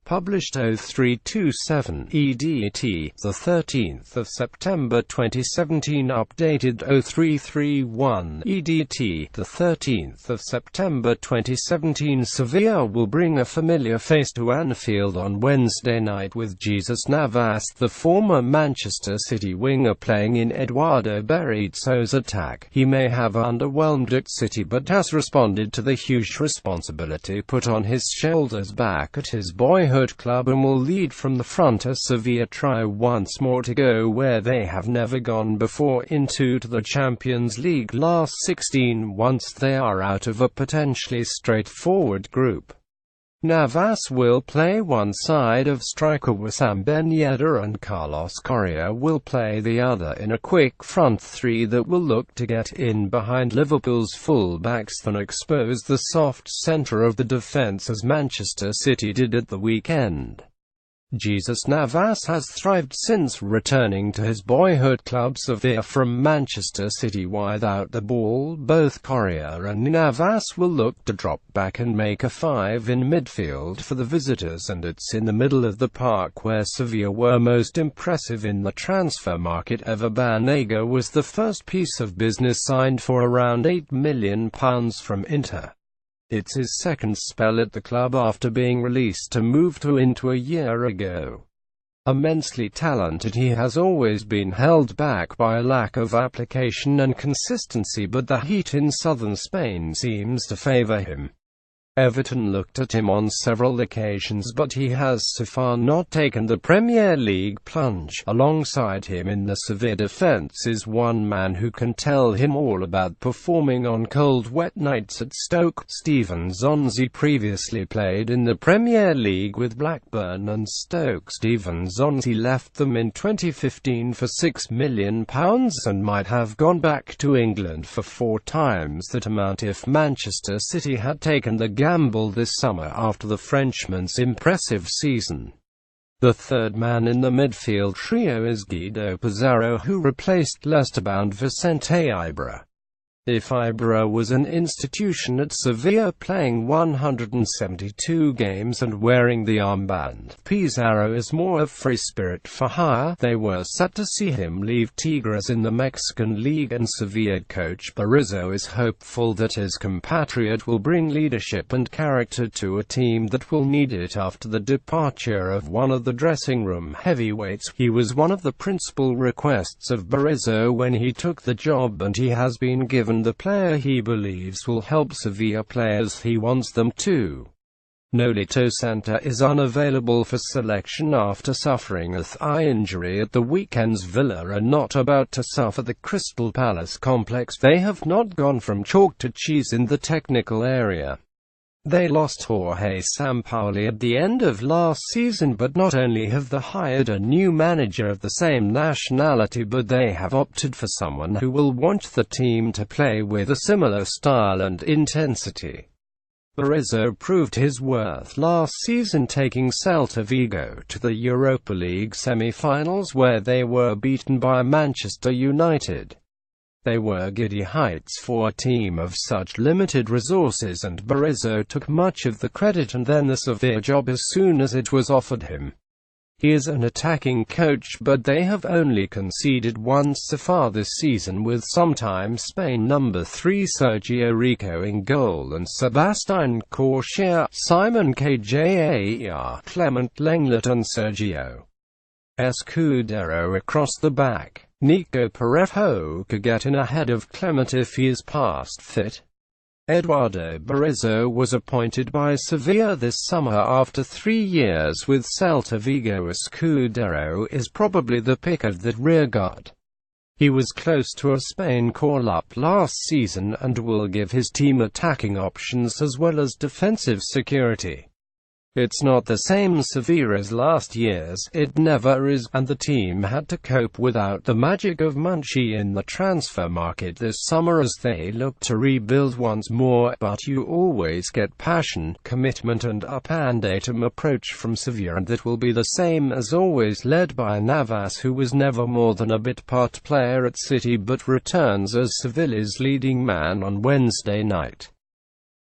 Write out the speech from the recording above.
Published 0327 EDT, the 13th of September 2017. Updated 0331 EDT, the 13th of September 2017. Sevilla will bring a familiar face to Anfield on Wednesday night with Jesus Navas, the former Manchester City winger, playing in Eduardo Berizzo's attack. He may have underwhelmed at City but has responded to the huge responsibility put on his shoulders back at his boyhood club and will lead from the front as Sevilla try once more to go where they have never gone before, into the Champions League last 16, once they are out of a potentially straightforward group. Navas will play one side of striker Wissam, Yedder and Carlos Correa will play the other in a quick front three that will look to get in behind Liverpool's fullbacks and expose the soft centre of the defence as Manchester City did at the weekend. Jesus Navas has thrived since returning to his boyhood club Sevilla from Manchester City without the ball. Both Correa and Navas will look to drop back and make a five in midfield for the visitors, and it's in the middle of the park where Sevilla were most impressive in the transfer market ever. Banega was the first piece of business signed for around £8 million from Inter. It's his second spell at the club after being released to move to Inter a year ago. Immensely talented, he has always been held back by a lack of application and consistency, but the heat in southern Spain seems to favour him. Everton looked at him on several occasions, but he has so far not taken the Premier League plunge. Alongside him in the Sevilla defence is one man who can tell him all about performing on cold wet nights at Stoke. Steven Zonzi previously played in the Premier League with Blackburn and Stoke. Steven Zonzi left them in 2015 for £6 million and might have gone back to England for 4 times that amount if Manchester City had taken the gamble this summer after the Frenchman's impressive season. The third man in the midfield trio is Guido Pizarro, who replaced Leicester-bound Vicente Ibra. If Ibra was an institution at Sevilla, playing 172 games and wearing the armband, Pizarro is more of free spirit for hire. They were set to see him leave Tigres in the Mexican League, and Sevilla coach Berizzo is hopeful that his compatriot will bring leadership and character to a team that will need it after the departure of one of the dressing room heavyweights. He was one of the principal requests of Berizzo when he took the job, and he has been given the player he believes will help Sevilla play as he wants them to. Nolito Santa is unavailable for selection after suffering a thigh injury at the weekend's. Villa are not about to suffer the Crystal Palace complex. They have not gone from chalk to cheese in the technical area. They lost Jorge Sampaoli at the end of last season, but not only have they hired a new manager of the same nationality, but they have opted for someone who will want the team to play with a similar style and intensity. Berizzo proved his worth last season, taking Celta Vigo to the Europa League semi-finals where they were beaten by Manchester United. They were giddy heights for a team of such limited resources, and Berizzo took much of the credit and then the Sevilla job as soon as it was offered him. He is an attacking coach, but they have only conceded once so far this season, with sometime Spain number 3 Sergio Rico in goal and Sebastian Correa, Simon Kjaer, Clement Lenglet and Sergio Escudero across the back. Nico Parejo could get in ahead of Clement if he is past fit. Eduardo Berizzo was appointed by Sevilla this summer after 3 years with Celta Vigo. Escudero is probably the pick of that rearguard. He was close to a Spain call-up last season and will give his team attacking options as well as defensive security. It's not the same Sevilla as last year's, it never is, and the team had to cope without the magic of Munchie in the transfer market this summer as they look to rebuild once more. But you always get passion, commitment and up-and-atom approach from Sevilla, and that will be the same as always, led by Navas, who was never more than a bit-part player at City but returns as Sevilla's leading man on Wednesday night.